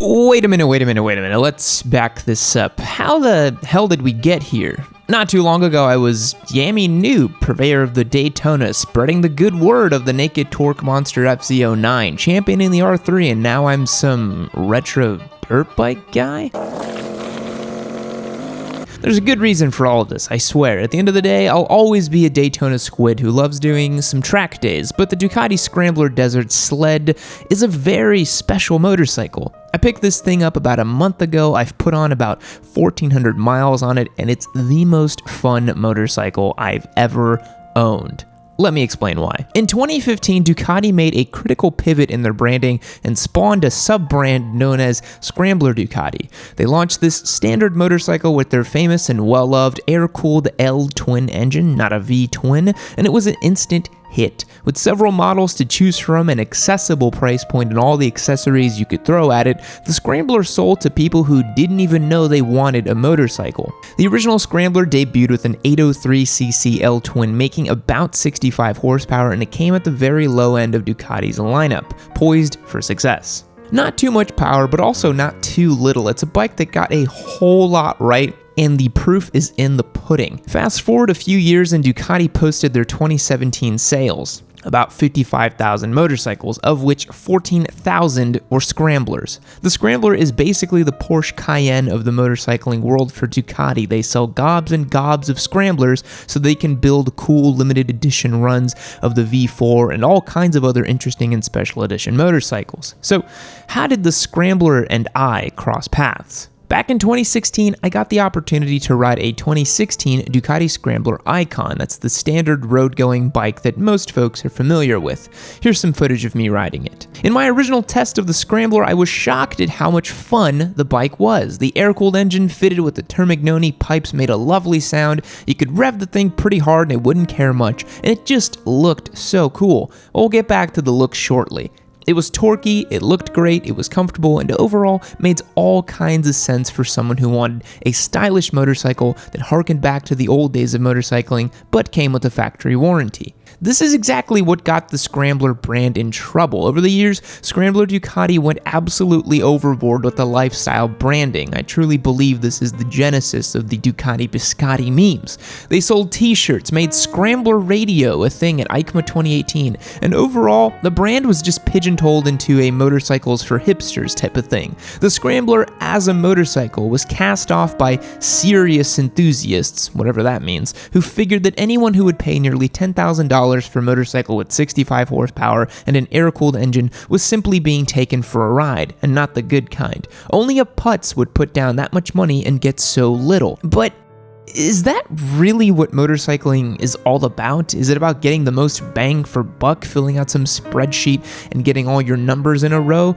Wait a minute. Let's back this up. How the hell did we get here? Not too long ago, I was Yammie Noob, purveyor of the Daytona, spreading the good word of the naked torque monster FZ09, championing the R3, and now I'm some retro dirt bike guy? There's a good reason for all of this, I swear. At the end of the day, I'll always be a Daytona squid who loves doing some track days, but the Ducati Scrambler Desert Sled is a very special motorcycle. I picked this thing up about a month ago. I've put on about 1,400 miles on it, and it's the most fun motorcycle I've ever owned. Let me explain why. In 2015, Ducati made a critical pivot in their branding and spawned a sub-brand known as Scrambler Ducati. They launched this standard motorcycle with their famous and well-loved air-cooled L-twin engine, not a V-twin, and it was an instant hit. With several models to choose from, an accessible price point, and all the accessories you could throw at it, the Scrambler sold to people who didn't even know they wanted a motorcycle. The original Scrambler debuted with an 803cc L-twin, making about 65 horsepower, and it came at the very low end of Ducati's lineup, poised for success. Not too much power, but also not too little. It's a bike that got a whole lot right, and the proof is in the pudding. Fast forward a few years and Ducati posted their 2017 sales. About 55,000 motorcycles, of which 14,000 were Scramblers. The Scrambler is basically the Porsche Cayenne of the motorcycling world for Ducati. They sell gobs and gobs of Scramblers so they can build cool limited edition runs of the V4 and all kinds of other interesting and special edition motorcycles. So how did the Scrambler and I cross paths? Back in 2016, I got the opportunity to ride a 2016 Ducati Scrambler Icon. That's the standard road-going bike that most folks are familiar with. Here's some footage of me riding it. In my original test of the Scrambler, I was shocked at how much fun the bike was. The air-cooled engine fitted with the Termignoni pipes made a lovely sound. You could rev the thing pretty hard and it wouldn't care much, and it just looked so cool. We'll get back to the looks shortly. It was torquey, it looked great, it was comfortable, and overall made all kinds of sense for someone who wanted a stylish motorcycle that harkened back to the old days of motorcycling, but came with a factory warranty. This is exactly what got the Scrambler brand in trouble. Over the years, Scrambler Ducati went absolutely overboard with the lifestyle branding. I truly believe this is the genesis of the Ducati Biscotti memes. They sold t-shirts, made Scrambler Radio a thing at EICMA 2018, and overall, the brand was just pigeonholed into a motorcycles for hipsters type of thing. The Scrambler as a motorcycle was cast off by serious enthusiasts, whatever that means, who figured that anyone who would pay nearly $10,000 for a motorcycle with 65 horsepower and an air-cooled engine was simply being taken for a ride, and not the good kind. Only a putz would put down that much money and get so little. But is that really what motorcycling is all about? Is it about getting the most bang for buck, filling out some spreadsheet and getting all your numbers in a row?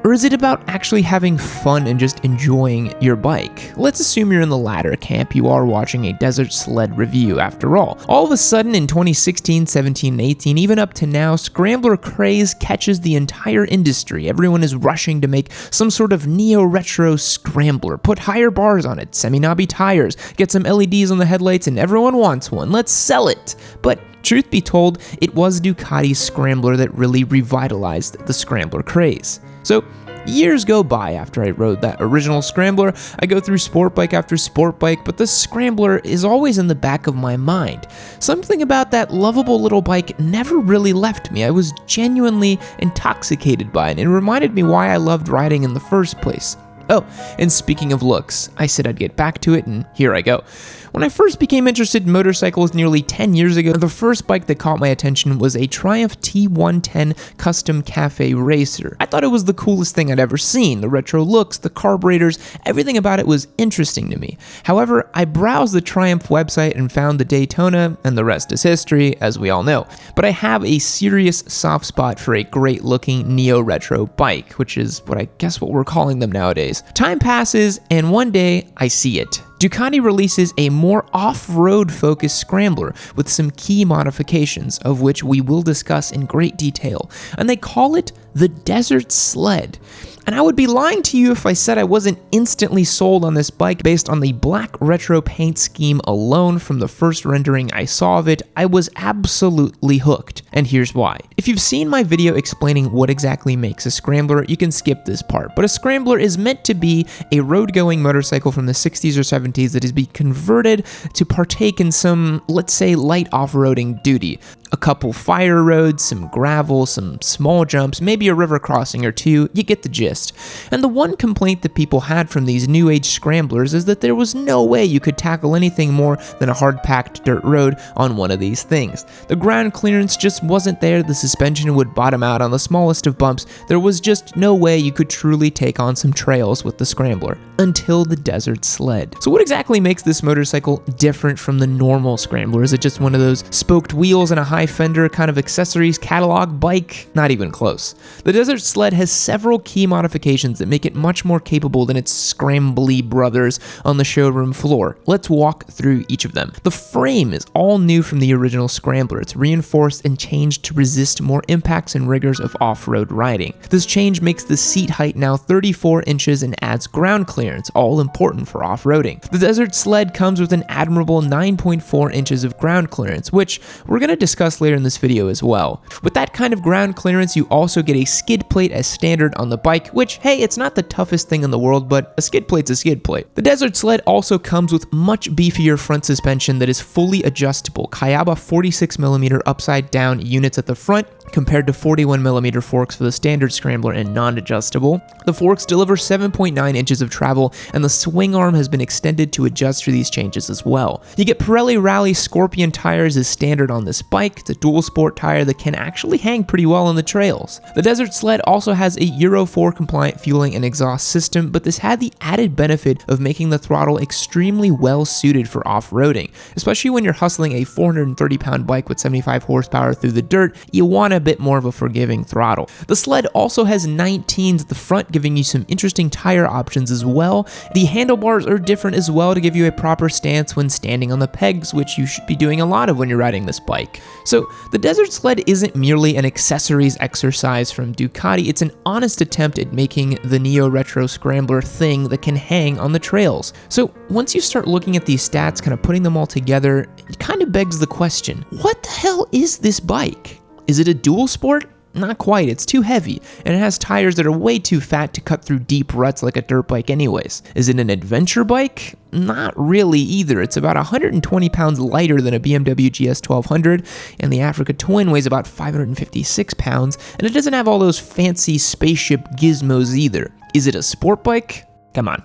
Or is it about actually having fun and just enjoying your bike? Let's assume you're in the latter camp. You are watching a Desert Sled review after all. All of a sudden in 2016, 17, and 18, even up to now, Scrambler craze catches the entire industry. Everyone is rushing to make some sort of neo-retro Scrambler, put higher bars on it, semi-knobby tires, get some LEDs on the headlights, and everyone wants one. Let's sell it. But truth be told, it was Ducati's Scrambler that really revitalized the Scrambler craze. So, years go by after I rode that original Scrambler. I go through sport bike after sport bike, but the Scrambler is always in the back of my mind. Something about that lovable little bike never really left me. I was genuinely intoxicated by it, and it reminded me why I loved riding in the first place. Oh, and speaking of looks, I said I'd get back to it, and here I go. When I first became interested in motorcycles nearly 10 years ago, the first bike that caught my attention was a Triumph T110 Custom Cafe Racer. I thought it was the coolest thing I'd ever seen. The retro looks, the carburetors, everything about it was interesting to me. However, I browsed the Triumph website and found the Daytona, and the rest is history, as we all know. But I have a serious soft spot for a great-looking neo-retro bike, which is what we're calling them nowadays. Time passes, and one day, I see it. Ducati releases a more off-road focused Scrambler with some key modifications, of which we will discuss in great detail, and they call it the Desert Sled. And I would be lying to you if I said I wasn't instantly sold on this bike based on the black retro paint scheme alone. From the first rendering I saw of it, I was absolutely hooked, and here's why. If you've seen my video explaining what exactly makes a Scrambler, you can skip this part, but a Scrambler is meant to be a road-going motorcycle from the 60s or 70s that is being converted to partake in some, let's say, light off-roading duty. A couple fire roads, some gravel, some small jumps, maybe a river crossing or two, you get the gist. And the one complaint that people had from these new age Scramblers is that there was no way you could tackle anything more than a hard-packed dirt road on one of these things. The ground clearance just wasn't there, the suspension would bottom out on the smallest of bumps, there was just no way you could truly take on some trails with the Scrambler. Until the Desert Sled. So what exactly makes this motorcycle different from the normal Scrambler? Is it just one of those spoked wheels and a high fender kind of accessories catalog bike? Not even close. The Desert Sled has several key modifications that make it much more capable than its scrambly brothers on the showroom floor. Let's walk through each of them. The frame is all new from the original Scrambler. It's reinforced and changed to resist more impacts and rigors of off-road riding. This change makes the seat height now 34 inches and adds ground clearance, all important for off-roading. The Desert Sled comes with an admirable 9.4 inches of ground clearance, which we're going to discuss later in this video as well. With that kind of ground clearance, you also get a skid plate as standard on the bike, which, hey, it's not the toughest thing in the world, but a skid plate's a skid plate. The Desert Sled also comes with much beefier front suspension that is fully adjustable. Kayaba 46mm upside down units at the front, compared to 41mm forks for the standard Scrambler and non-adjustable. The forks deliver 7.9 inches of travel, and the swing arm has been extended to adjust for these changes as well. You get Pirelli Rally Scorpion tires as standard on this bike. It's a dual sport tire that can actually hang pretty well on the trails. The Desert Sled also has a Euro 4 compliant fueling and exhaust system, but this had the added benefit of making the throttle extremely well suited for off-roading. Especially when you're hustling a 430-pound bike with 75 horsepower through the dirt, you want a bit more of a forgiving throttle. The Sled also has 19s at the front, giving you some interesting tire options as well. The handlebars are different as well to give you a proper stance when standing on the pegs, which you should be doing a lot of when you're riding this bike. So the Desert Sled isn't merely an accessories exercise from Ducati, it's an honest attempt at making the neo-retro Scrambler thing that can hang on the trails. So once you start looking at these stats, kind of putting them all together, it kind of begs the question, what the hell is this bike? Is it a dual sport? Not quite, it's too heavy, and it has tires that are way too fat to cut through deep ruts like a dirt bike anyways. Is it an adventure bike? Not really either. It's about 120 pounds lighter than a BMW GS 1200, and the Africa Twin weighs about 556 pounds, and it doesn't have all those fancy spaceship gizmos either. Is it a sport bike? Come on.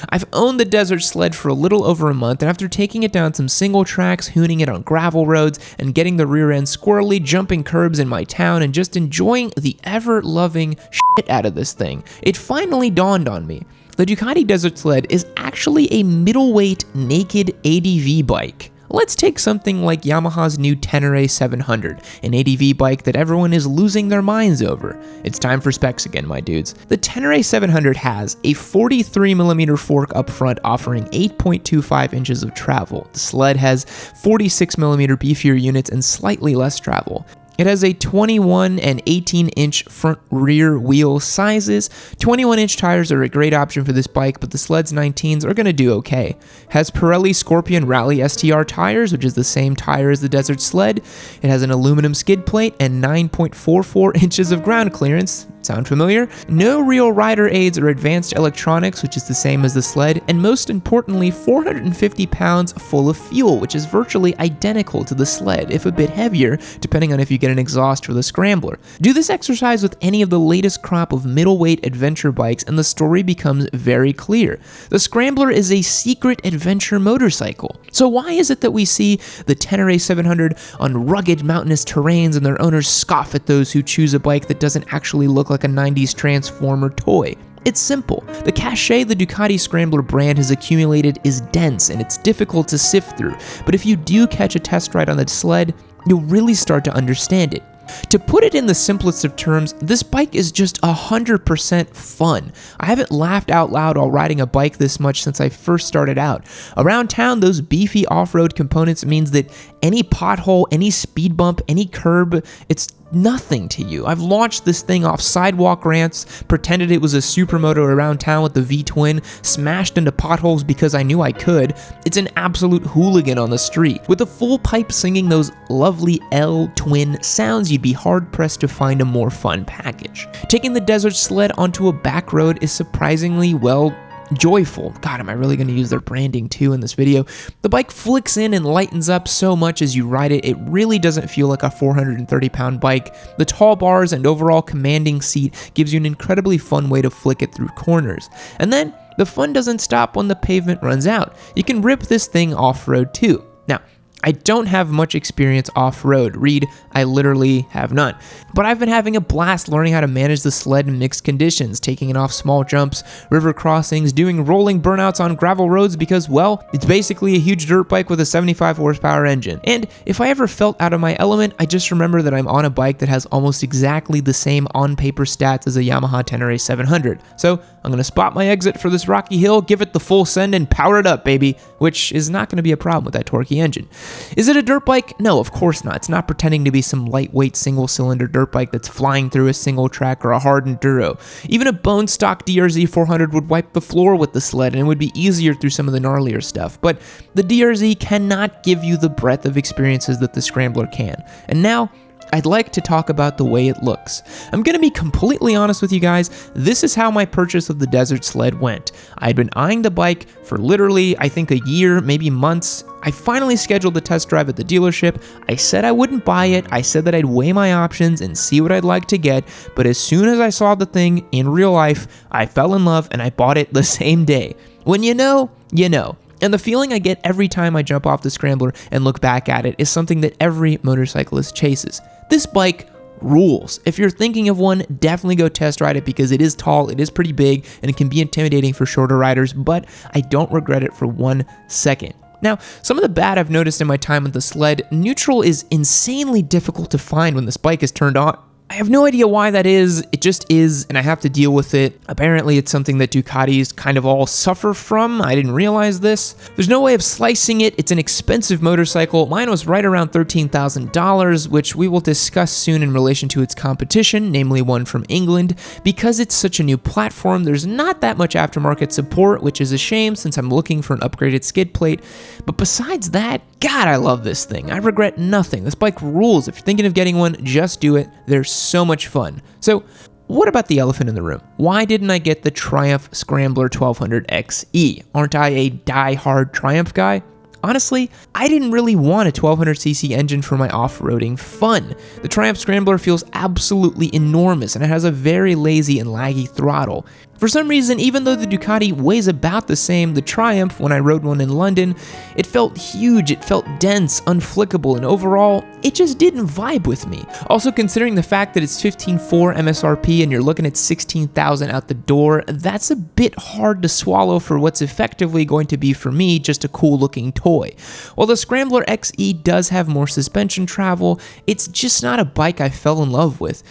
I've owned the Desert Sled for a little over a month, and after taking it down some single tracks, hooning it on gravel roads, and getting the rear end squirrely, jumping curbs in my town, and just enjoying the ever-loving shit out of this thing, it finally dawned on me. The Ducati Desert Sled is actually a middleweight, naked ADV bike. Let's take something like Yamaha's new Tenere 700, an ADV bike that everyone is losing their minds over. It's time for specs again, my dudes. The Tenere 700 has a 43mm fork up front offering 8.25 inches of travel. The Sled has 46mm beefier units and slightly less travel. It has a 21 and 18-inch front rear wheel sizes. 21-inch tires are a great option for this bike, but the Sled's 19s are going to do okay. Has Pirelli Scorpion Rally STR tires, which is the same tire as the Desert Sled. It has an aluminum skid plate and 9.44 inches of ground clearance. Sound familiar? No real rider aids or advanced electronics, which is the same as the Sled, and most importantly, 450 pounds full of fuel, which is virtually identical to the Sled, if a bit heavier, depending on if you get an exhaust for the Scrambler. Do this exercise with any of the latest crop of middleweight adventure bikes, and the story becomes very clear. The Scrambler is a secret adventure motorcycle. So why is it that we see the Tenere 700 on rugged mountainous terrains and their owners scoff at those who choose a bike that doesn't actually look like a 90s Transformer toy? It's simple. The cachet the Ducati Scrambler brand has accumulated is dense and it's difficult to sift through, but if you do catch a test ride on the Sled, you'll really start to understand it. To put it in the simplest of terms, this bike is just 100% fun. I haven't laughed out loud while riding a bike this much since I first started out. Around town, those beefy off-road components means that any pothole, any speed bump, any curb, it's nothing to you. I've launched this thing off sidewalk ramps, pretended it was a supermoto around town with the V-twin, smashed into potholes because I knew I could. It's an absolute hooligan on the street. With a full pipe singing those lovely L-twin sounds, you'd be hard-pressed to find a more fun package. Taking the desert sled onto a back road is surprisingly, well, joyful. God, am I really going to use their branding too in this video? The bike flicks in and lightens up so much as you ride it, it really doesn't feel like a 430-pound bike. The tall bars and overall commanding seat gives you an incredibly fun way to flick it through corners. And then, the fun doesn't stop when the pavement runs out. You can rip this thing off-road too. Now, I don't have much experience off-road. Read, I literally have none. But I've been having a blast learning how to manage the sled in mixed conditions, taking it off small jumps, river crossings, doing rolling burnouts on gravel roads because, well, it's basically a huge dirt bike with a 75 horsepower engine. And if I ever felt out of my element, I just remember that I'm on a bike that has almost exactly the same on-paper stats as a Yamaha Tenere 700. So I'm going to spot my exit for this rocky hill, give it the full send, and power it up, baby, which is not going to be a problem with that torquey engine. Is it a dirt bike? No, of course not. It's not pretending to be some lightweight single-cylinder dirt bike that's flying through a single track or a hard enduro. Even a bone stock DRZ 400 would wipe the floor with the sled and it would be easier through some of the gnarlier stuff. But the DRZ cannot give you the breadth of experiences that the Scrambler can. And now, I'd like to talk about the way it looks. I'm going to be completely honest with you guys, this is how my purchase of the Desert Sled went. I'd been eyeing the bike for literally, I think, a year, maybe months. I finally scheduled the test drive at the dealership. I said I wouldn't buy it. I said that I'd weigh my options and see what I'd like to get, but as soon as I saw the thing in real life, I fell in love and I bought it the same day. When you know, you know. And the feeling I get every time I jump off the Scrambler and look back at it is something that every motorcyclist chases. This bike rules. If you're thinking of one, definitely go test ride it because it is tall, it is pretty big, and it can be intimidating for shorter riders, but I don't regret it for 1 second. Now, some of the bad I've noticed in my time with the Sled, neutral is insanely difficult to find when this bike is turned on. I have no idea why that is, it just is, and I have to deal with it. Apparently it's something that Ducatis kind of all suffer from. I didn't realize this. There's no way of slicing it. It's an expensive motorcycle. Mine was right around $13,000, which we will discuss soon in relation to its competition, namely one from England. Because it's such a new platform, there's not that much aftermarket support, which is a shame since I'm looking for an upgraded skid plate. But besides that, God, I love this thing. I regret nothing. This bike rules. If you're thinking of getting one, just do it. They're so much fun. So, what about the elephant in the room? Why didn't I get the Triumph Scrambler 1200 XE? Aren't I a die-hard Triumph guy? Honestly, I didn't really want a 1200cc engine for my off-roading fun. The Triumph Scrambler feels absolutely enormous and it has a very lazy and laggy throttle. For some reason, even though the Ducati weighs about the same, the Triumph, when I rode one in London, it felt huge, it felt dense, unflickable, and overall, it just didn't vibe with me. Also, considering the fact that it's $15,400 MSRP and you're looking at $16,000 out the door, that's a bit hard to swallow for what's effectively going to be, for me, just a cool-looking toy. While the Scrambler XE does have more suspension travel, it's just not a bike I fell in love with.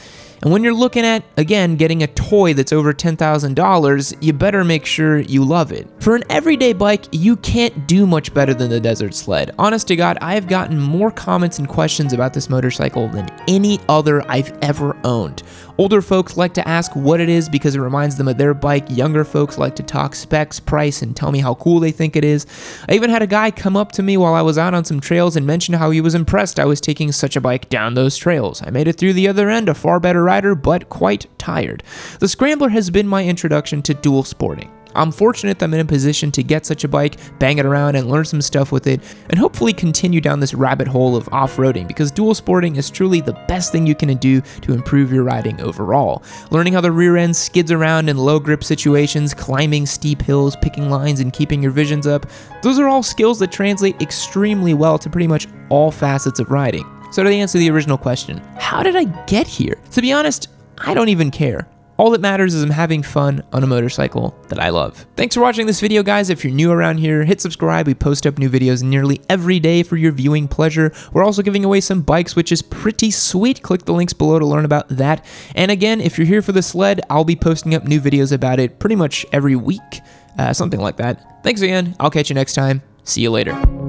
And when you're looking at, again, getting a toy that's over $10,000, you better make sure you love it. For an everyday bike, you can't do much better than the Desert Sled. Honest to God, I have gotten more comments and questions about this motorcycle than any other I've ever owned. Older folks like to ask what it is because it reminds them of their bike. Younger folks like to talk specs, price, and tell me how cool they think it is. I even had a guy come up to me while I was out on some trails and mention how he was impressed I was taking such a bike down those trails. I made it through the other end, a far better rider, but quite tired. The Scrambler has been my introduction to dual sporting. I'm fortunate that I'm in a position to get such a bike, bang it around, and learn some stuff with it, and hopefully continue down this rabbit hole of off-roading, because dual sporting is truly the best thing you can do to improve your riding overall. Learning how the rear end skids around in low grip situations, climbing steep hills, picking lines, and keeping your visions up, those are all skills that translate extremely well to pretty much all facets of riding. So to answer the original question, how did I get here? To be honest, I don't even care. All that matters is I'm having fun on a motorcycle that I love. Thanks for watching this video, guys. If you're new around here, hit subscribe. We post up new videos nearly every day for your viewing pleasure. We're also giving away some bikes, which is pretty sweet. Click the links below to learn about that. And again, if you're here for the Sled, I'll be posting up new videos about it pretty much every week, something like that. Thanks again. I'll catch you next time. See you later.